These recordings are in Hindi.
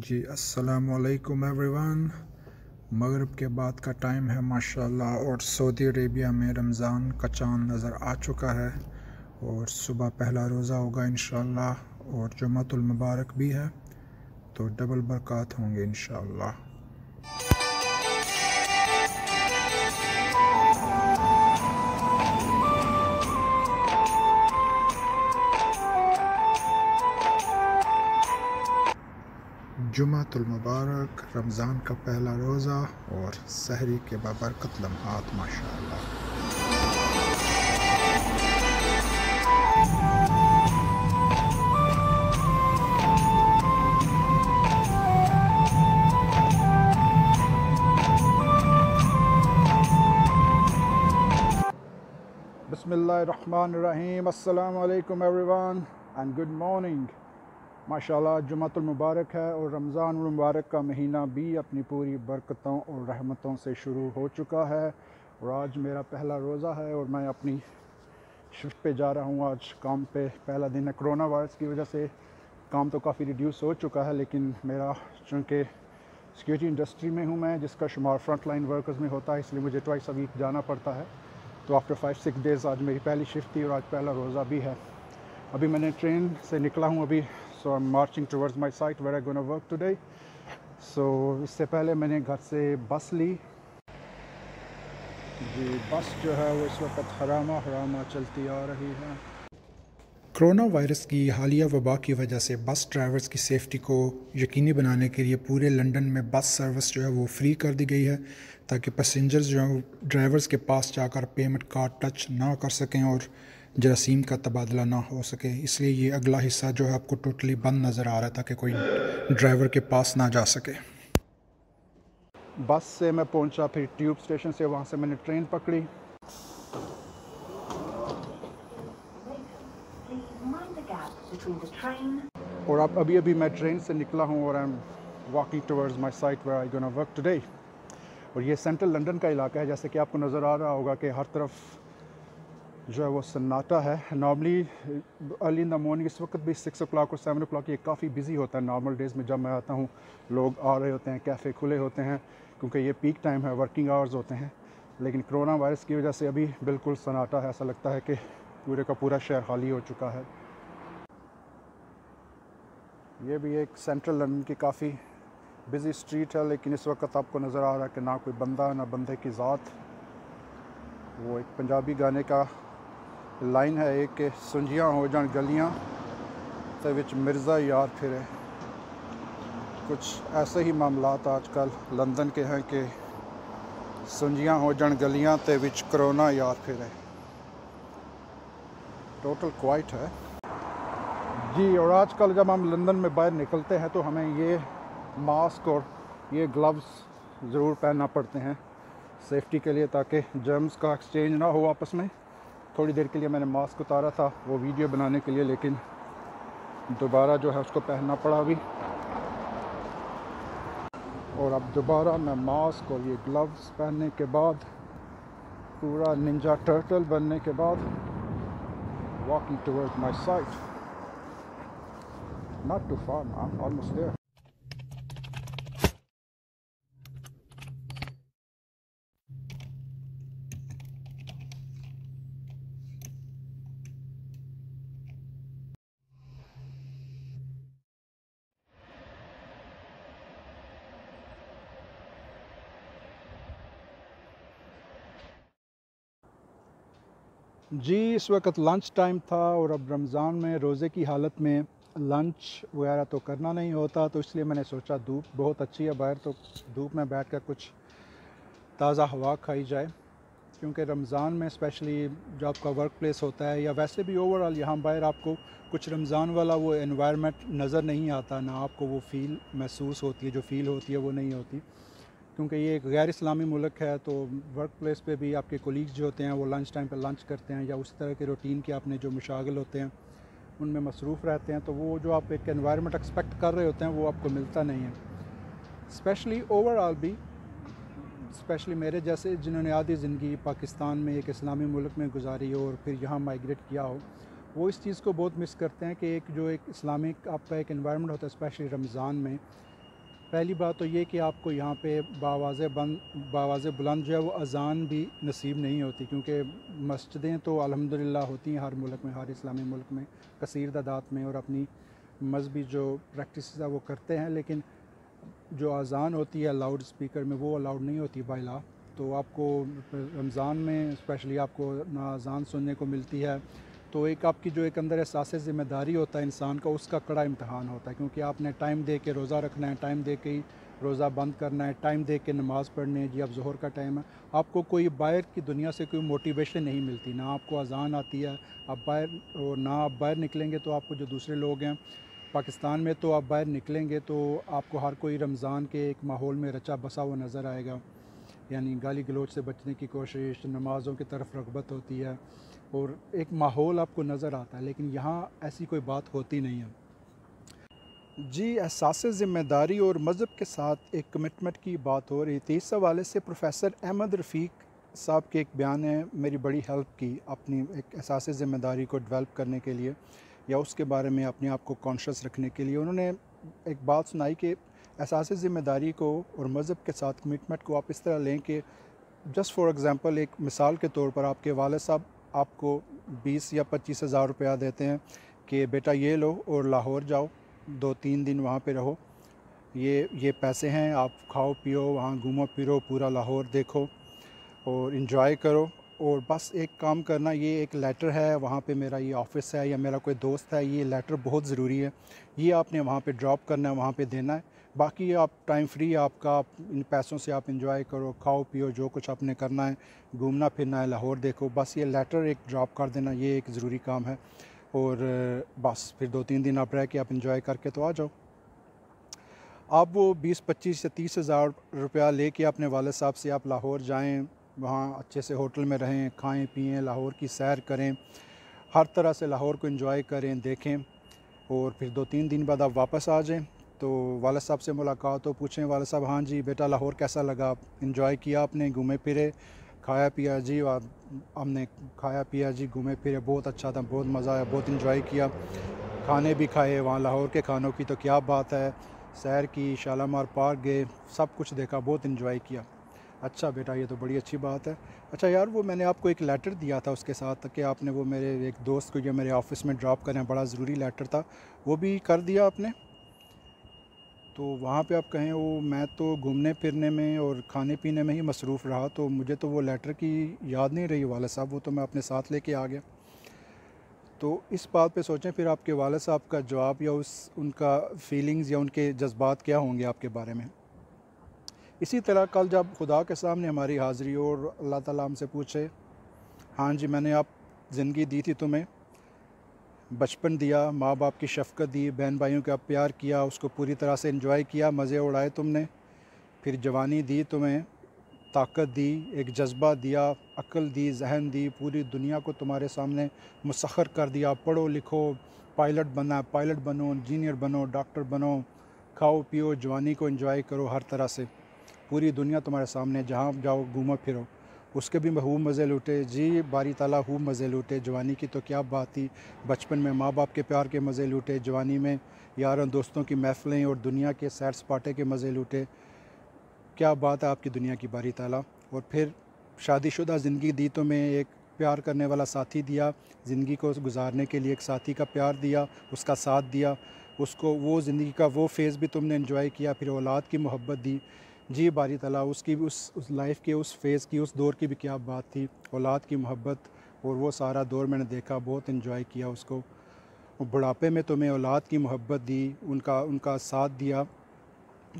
जी अस्सलाम वालेकुम एवरीवन। मगरिब के बाद का टाइम है माशाल्लाह, और सऊदी अरेबिया में रमज़ान का चाँद नज़र आ चुका है और सुबह पहला रोज़ा होगा इंशाल्लाह, और जुम्मतुल मुबारक भी है, तो डबल बरक़ात होंगे इंशाल्लाह। जुम्मतुल मुबारक, रमज़ान का पहला रोज़ा और सहरी के बाबरकत लम्हात माशाअल्लाह। बिस्मिल्लाहिर्रहमानिर्रहीम। अस्सलाम वालेकुम एवरीवन एंड गुड मॉर्निंग। माशाल्लाह जुम्मतुल मुबारक है और रमज़ान मुबारक का महीना भी अपनी पूरी बरकतों और रहमतों से शुरू हो चुका है, और आज मेरा पहला रोज़ा है और मैं अपनी शिफ्ट पे जा रहा हूँ। आज काम पे पहला दिन है। कोरोना वायरस की वजह से काम तो काफ़ी रिड्यूस हो चुका है, लेकिन मेरा चूँकि सिक्योरिटी इंडस्ट्री में हूँ मैं, जिसका शुमार फ्रंट लाइन वर्कर्स में होता है, इसलिए मुझे ट्वाइस अ वीक जाना पड़ता है। तो आफ्टर 5-6 डेज़ आज मेरी पहली शिफ्ट थी और आज पहला रोज़ा भी है। अभी मैंने ट्रेन से निकला हूँ अभी, so I am marching towards my site where I gonna work today. So इससे पहले मैंने घर से बस ली जी। बस जो है वो इस वक्त हरामा चलती आ रही है। कोरोना वायरस की हालिया वबा की वजह से बस ड्राइवर्स की सेफ्टी को यकीनी बनाने के लिए पूरे लंदन में बस सर्विस जो है वो फ्री कर दी गई है, ताकि पैसेंजर्स जो है ड्राइवर्स के पास जाकर पेमेंट कार्ड टच ना कर सकें और जरासीम का तबादला ना हो सके। इसलिए ये अगला हिस्सा जो है आपको टोटली बंद नज़र आ रहा है, ताकि कोई ड्राइवर के पास ना जा सके। बस से मैं पहुंचा, फिर ट्यूब स्टेशन से, वहाँ से मैंने ट्रेन पकड़ी। और अब अभी मैं ट्रेन से निकला हूँ और I am walking towards my site where I gonna work today. और ये सेंट्रल लंदन का इलाका है, जैसे कि आपको नज़र आ रहा होगा कि हर तरफ जो है वो सन्नाटा है। Normally early in the morning, इस वक्त भी 6 o'clock और 7 o'clock ये काफ़ी बिजी होता है। नॉर्मल डेज़ में जब मैं आता हूँ लोग आ रहे होते हैं, कैफ़े खुले होते हैं, क्योंकि ये पीक टाइम है, वर्किंग आवर्स होते हैं। लेकिन कोरोना वायरस की वजह से अभी बिल्कुल सन्नाटा है, ऐसा लगता है कि पूरे का पूरा शहर खाली हो चुका है। ये भी एक सेंट्रल लंदन की काफ़ी बिज़ी स्ट्रीट है, लेकिन इस वक्त आपको नज़र आ रहा है कि ना कोई बंदा ना बंदे की ज़ात। वो एक पंजाबी गाने का लाइन है एक कि सुंजियां हो जान गलियां ते विच मिर्ज़ा यार फिरे। कुछ ऐसे ही मामलात आजकल लंदन के हैं कि सुंजियां हो जान गलियां ते विच कोरोना यार फिरे। टोटल क्वाइट है जी। और आजकल जब हम लंदन में बाहर निकलते हैं तो हमें ये मास्क और ये ग्लव्स ज़रूर पहनना पड़ते हैं सेफ्टी के लिए, ताकि जर्म्स का एक्सचेंज ना हो आपस में। थोड़ी देर के लिए मैंने मास्क उतारा था वो वीडियो बनाने के लिए, लेकिन दोबारा जो है उसको पहनना पड़ा अभी। और अब दोबारा मैं मास्क और ये ग्लव्स पहनने के बाद, पूरा निंजा टर्टल बनने के बाद, walking towards my site. Not too far, I am almost there. जी इस वक्त लंच टाइम था, और अब रमज़ान में रोज़े की हालत में लंच वगैरह तो करना नहीं होता, तो इसलिए मैंने सोचा धूप बहुत अच्छी है बाहर, तो धूप में बैठ कर कुछ ताज़ा हवा खाई जाए। क्योंकि रमज़ान में स्पेशली जो आपका वर्क प्लेस होता है, या वैसे भी ओवरऑल यहाँ बाहर आपको कुछ रमज़ान वाला वो एनवायरनमेंट नज़र नहीं आता, ना आपको वो फ़ील महसूस होती है, जो फ़ील होती है वो नहीं होती। क्योंकि ये एक गैर इस्लामी मुल्क है, तो वर्क प्लेस पे भी आपके कोलीग्स जो होते हैं वो लंच टाइम पे लंच करते हैं, या उस तरह के रूटीन के आपने जो मशागिल होते हैं उनमें मसरूफ़ रहते हैं, तो वो जो आप एक एनवायरनमेंट एक्सपेक्ट कर रहे होते हैं वो आपको मिलता नहीं है। स्पेशली ओवरऑल भी, स्पेशली मेरे जैसे जिन्होंने आधी ज़िंदगी पाकिस्तान में एक इस्लामी मुल्क में गुजारी हो और फिर यहाँ माइग्रेट किया हो, वो इस चीज़ को बहुत मिस करते हैं कि एक जो एक इस्लामिक आपका एक एनवायरनमेंट होता है, स्पेशली रमज़ान में, पहली बात तो ये कि आपको यहाँ पे बावाज़ बुलंद जो है वो अज़ान भी नसीब नहीं होती, क्योंकि मस्जिदें तो अल्हम्दुलिल्लाह होती हैं हर मुल्क में, हर इस्लामी मुल्क में कसीर तादाद में, और अपनी मजहबी जो प्रैक्टिस है वो करते हैं, लेकिन जो अज़ान होती है लाउड स्पीकर में वो अलाउड नहीं होती बाय लॉ। तो आपको रमज़ान में स्पेशली आपको ना अज़ान सुनने को मिलती है, तो एक आपकी जो एक अंदर एहसास ज़िम्मेदारी होता है इंसान का, उसका कड़ा इम्तहान होता है, क्योंकि आपने टाइम दे के रोज़ा रखना है, टाइम दे के ही रोज़ा बंद करना है, टाइम दे के नमाज़ पढ़नी है। जी अब ज़ोहर का टाइम है, आपको कोई बाहर की दुनिया से कोई मोटिवेशन नहीं मिलती, ना आपको अज़ान आती है, आप बाहर, और ना आप बाहर निकलेंगे तो आपको जो दूसरे लोग हैं पाकिस्तान में, तो आप बाहर निकलेंगे तो आपको हर कोई रमज़ान के एक माहौल में रचा बसा हुआ नज़र आएगा, यानी गाली गलौज से बचने की कोशिश, नमाज़ों की तरफ रग़बत होती है और एक माहौल आपको नज़र आता है, लेकिन यहाँ ऐसी कोई बात होती नहीं है। जी, एहसास ज़िम्मेदारी और मज़हब के साथ एक कमिटमेंट की बात हो रही थी। इस हवाले से प्रोफेसर अहमद रफ़ीक साहब के एक बयान ने मेरी बड़ी हेल्प की अपनी एक एहसास ज़िम्मेदारी को डेवलप करने के लिए, या उसके बारे में अपने आप को कॉन्शियस रखने के लिए। उन्होंने एक बात सुनाई कि एहसास ज़िम्मेदारी को और मज़हब के साथ कमिटमेंट को आप इस तरह लें कि जस्ट फॉर एग्ज़ाम्पल, एक मिसाल के तौर पर आपके वालिद साहब आपको 20 या 25 हज़ार रुपया देते हैं कि बेटा ये लो और लाहौर जाओ, 2-3 दिन वहाँ पे रहो, ये पैसे हैं, आप खाओ पियो, वहाँ घूमो फिरो, पूरा लाहौर देखो और इन्जॉय करो, और बस एक काम करना, ये एक लेटर है, वहाँ पे मेरा ये ऑफ़िस है या मेरा कोई दोस्त है, ये लेटर बहुत ज़रूरी है, ये आपने वहाँ पे ड्रॉप करना है, वहाँ पे देना है, बाकी आप टाइम फ्री आपका, आप इन पैसों से आप इंजॉय करो, खाओ पियो, जो कुछ आपने करना है, घूमना फिरना है, लाहौर देखो, बस ये लेटर एक ड्रॉप कर देना, ये एक ज़रूरी काम है, और बस फिर 2-3 दिन आप रह के आप इंजॉय करके तो आ जाओ। आप वो 20-25 या 30 हज़ार रुपया ले कर अपने वालिद साहब से आप लाहौर जाएँ, वहाँ अच्छे से होटल में रहें, खाएँ पिएँ, लाहौर की सैर करें, हर तरह से लाहौर को एंजॉय करें, देखें, और फिर 2-3 दिन बाद आप वापस आ जाएँ। तो वालिद साहब से मुलाकात हो, पूछें वालिद साहब, हाँ जी बेटा लाहौर कैसा लगा, एंजॉय किया आपने, घूमे फिरे, खाया पिया जी, और हमने खाया पिया जी, घूमे फिरे, बहुत अच्छा था, बहुत मज़ा आया, बहुत एंजॉय किया, खाने भी खाए, वहाँ लाहौर के खानों की तो क्या बात है, सैर की, शालामार पार्क गए, सब कुछ देखा, बहुत एंजॉय किया। अच्छा बेटा, ये तो बड़ी अच्छी बात है। अच्छा यार, वो मैंने आपको एक लेटर दिया था उसके साथ कि आपने वो मेरे एक दोस्त को जो मेरे ऑफ़िस में ड्रॉप करें, बड़ा ज़रूरी लेटर था, वो भी कर दिया आपने? तो वहाँ पे आप कहें, वो मैं तो घूमने फिरने में और खाने पीने में ही मसरूफ़ रहा, तो मुझे तो वो लेटर की याद नहीं रही वालिद साहब, वो तो मैं अपने साथ लेके आ गया। तो इस बात पे सोचें फिर आपके वालिद साहब का जवाब या उनका फ़ीलिंग्स या उनके जज़्बात क्या होंगे आपके बारे में। इसी तरह कल जब खुदा के सामने हमारी हाज़िरी हो और अल्लाह ताला हमसे पूछे, हाँ जी मैंने आप ज़िंदगी दी थी तुम्हें, बचपन दिया, माँ बाप की शफ़क़त दी, बहन भाइयों का प्यार किया, उसको पूरी तरह से एंजॉय किया, मज़े उड़ाए तुमने, फिर जवानी दी तुम्हें, ताकत दी, एक जज्बा दिया, अक्ल दी, जहन दी, पूरी दुनिया को तुम्हारे सामने मुसख्खर कर दिया, पढ़ो लिखो, पायलट बनना है पायलट बनो, इंजीनियर बनो, डॉक्टर बनो, खाओ पियो, जवानी को एंजॉय करो, हर तरह से पूरी दुनिया तुम्हारे सामने, जहाँ जाओ घूमो फिरो, उसके भी खूब मज़े लूटे जी, बारी ताला खूब मज़े लूटे, जवानी की तो क्या बात थी, बचपन में माँ बाप के प्यार के मज़े लूटे, जवानी में यारों दोस्तों की महफ़िलें और दुनिया के सैर सपाटे के मज़े लूटे, क्या बात है आपकी दुनिया की बारी ताला। और फिर शादीशुदा ज़िंदगी दी तुम्हें, एक प्यार करने वाला साथी दिया, ज़िंदगी को गुजारने के लिए एक साथी का प्यार दिया, उसका साथ दिया, उसको वो ज़िंदगी का वो फ़ेज़ भी तुमने एंजॉय किया, फिर औलाद की मोहब्बत दी जी, बारी ताला उसकी भी उस लाइफ़ के उस फ़ेज़ की, उस दौर की भी क्या बात थी, औलाद की मोहब्बत, और वो सारा दौर मैंने देखा, बहुत एंजॉय किया उसको। बुढ़ापे में तुम्हें औलाद की मोहब्बत दी, उनका उनका साथ दिया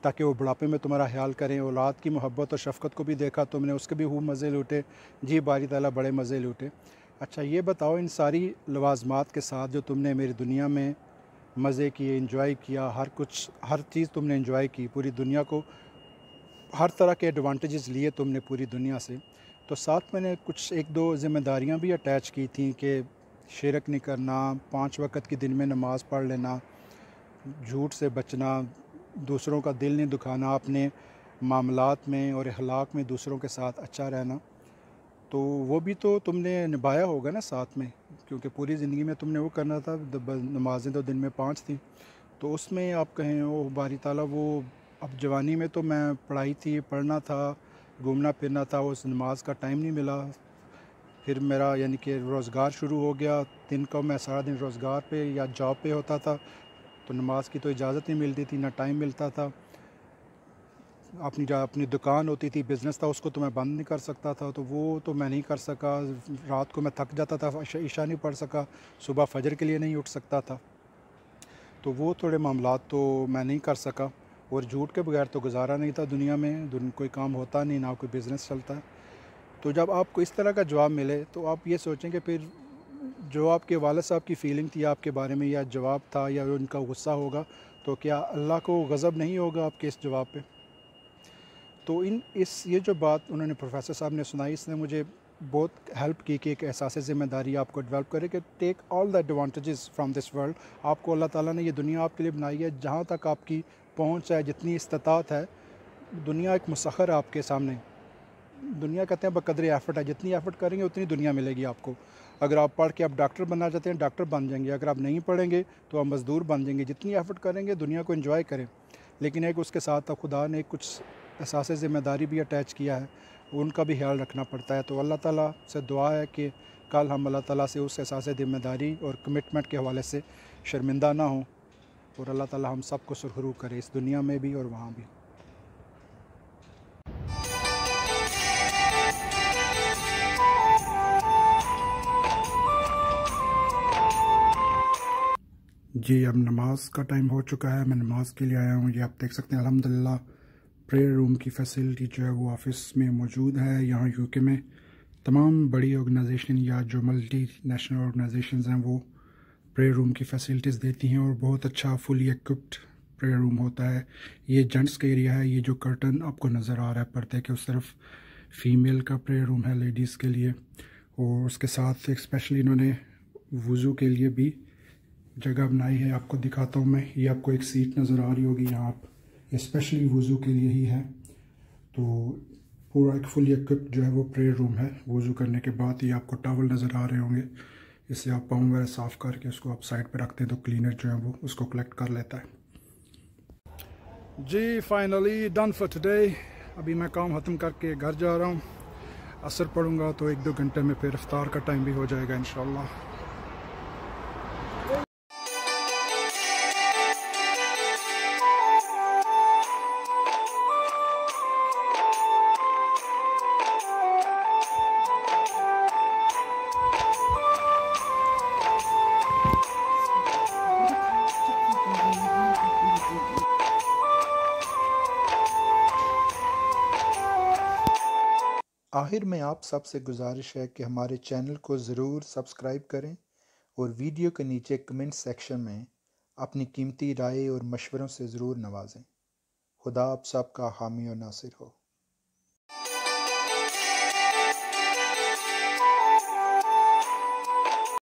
ताकि वो बुढ़ापे में तुम्हारा ख्याल करें, औलाद की मोहब्बत और शफ़क़त को भी देखा तुमने, उसके भी खूब मज़े लूटे जी, बारी ताला बड़े मज़े लूटे। अच्छा ये बताओ, इन सारी लवाज़मात के साथ जो तुमने मेरी दुनिया में मज़े किए, एंजॉय किया, हर कुछ, हर चीज़ तुमने एंजॉय की, पूरी दुनिया को हर तरह के एडवांटेजेस लिए तुमने पूरी दुनिया से, तो साथ मैंने कुछ 1-2 ज़िम्मेदारियाँ भी अटैच की थी कि शिरक नहीं करना, 5 वक़्त की दिन में नमाज़ पढ़ लेना, झूठ से बचना, दूसरों का दिल नहीं दुखाना, अपने मामलात में और अखलाक में दूसरों के साथ अच्छा रहना, तो वो भी तो तुमने निभाया होगा ना साथ में, क्योंकि पूरी ज़िंदगी में तुमने वो करना था, नमाज़ें तो दिन में 5 थी, तो उसमें आप कहें ओ बारी ताला, वो अब जवानी में तो मैं पढ़ाई थी, पढ़ना था, घूमना फिरना था, उस नमाज का टाइम नहीं मिला। फिर मेरा यानी कि रोज़गार शुरू हो गया। दिन को मैं सारा दिन रोज़गार पे या जॉब पे होता था, तो नमाज की तो इजाज़त नहीं मिलती थी, ना टाइम मिलता था। अपनी दुकान होती थी, बिज़नेस था, उसको तो मैं बंद नहीं कर सकता था, तो वो तो मैं नहीं कर सका। रात को मैं थक जाता था, ईशा नहीं पढ़ सका, सुबह फजर के लिए नहीं उठ सकता था, तो वो थोड़े मामलात तो मैं नहीं कर सका। और झूठ के बगैर तो गुजारा नहीं था दुनिया में, कोई काम होता नहीं, ना कोई बिज़नेस चलता। तो जब आपको इस तरह का जवाब मिले तो आप ये सोचें कि फिर जो आपके वालिद साहब की फ़ीलिंग थी आपके बारे में, या जवाब था, या उनका गुस्सा होगा, तो क्या अल्लाह को गज़ब नहीं होगा आपके इस जवाब पे? तो ये जो बात उन्होंने प्रोफेसर साहब ने सुनाई, इसने मुझे बहुत हेल्प की कि एक एहसास ज़िम्मेदारी आपको डेवलप करे कि take all the advantages from this world. आपको अल्लाह ताला ने ये दुनिया आपके लिए बनाई है, जहाँ तक आपकी पहुँच है, जितनी इस्तात है, दुनिया एक मुसख्खर है आपके सामने। दुनिया कहते हैं बकदर एफ़र्ट है, जितनी एफ़र्ट करेंगे उतनी दुनिया मिलेगी आपको। अगर आप पढ़ के आप डॉक्टर बनना चाहते हैं, डॉक्टर बन जाएंगे। अगर आप नहीं पढ़ेंगे तो आप मज़दूर बन जाएंगे। जितनी एफ़र्ट करेंगे दुनिया को एंजॉय करें, लेकिन एक उसके साथ अब खुदा ने कुछ एहसास ज़िम्मेदारी भी अटैच किया है, उनका भी ख्याल रखना पड़ता है। तो अल्लाह ताला से दुआ है कि कल हम अल्लाह ताला से उस एहसास ज़िम्मेदारी और कमिटमेंट के हवाले से शर्मिंदा ना हों, और अल्लाह ताला हम सब को सुरखरू करे, इस दुनिया में भी और वहाँ भी। जी, अब नमाज का टाइम हो चुका है, मैं नमाज के लिए आया हूँ। ये आप देख सकते हैं अल्हम्दुलिल्लाह प्रेयर रूम की फैसिलिटी जो है वो ऑफिस में मौजूद है। यहाँ यूके में तमाम बड़ी ऑर्गेनाइजेशन या जो मल्टी नेशनल ऑर्गेनाइजेशंस हैं वो प्रेयर रूम की फैसिलिटीज़ देती हैं, और बहुत अच्छा फुली इक्विप्ड प्रेयर रूम होता है। ये जेंट्स का एरिया है। ये जो कर्टन आपको नज़र आ रहा है पर्दे के उस तरफ, फ़ीमेल का प्रेयर रूम है लेडीज़ के लिए। और उसके साथ एक स्पेशली इन्होंने वज़ू के लिए भी जगह बनाई है। आपको दिखाता हूँ मैं, ये आपको एक सीट नज़र आ रही होगी यहाँ, ये स्पेशली वज़ू के लिए ही है। तो पूरा एक फुली इक्विप्ड जो है वो प्रेयर रूम है। वज़ू करने के बाद ये आपको टॉवल नज़र आ रहे होंगे, इससे आप पाँव वगैरह साफ़ करके उसको आप साइड पे रखते हैं तो क्लीनर जो है वो उसको कलेक्ट कर लेता है। जी, फाइनली डन फॉर टुडे। अभी मैं काम ख़त्म करके घर जा रहा हूँ। असर पढ़ूँगा तो 1-2 घंटे में फिर इफ्तार का टाइम भी हो जाएगा इंशाल्लाह। आखिर में आप सबसे गुजारिश है कि हमारे चैनल को ज़रूर सब्सक्राइब करें, और वीडियो के नीचे कमेंट सेक्शन में अपनी कीमती राय और मशवरों से ज़रूर नवाजें। खुदा आप सबका हामी और नासिर हो।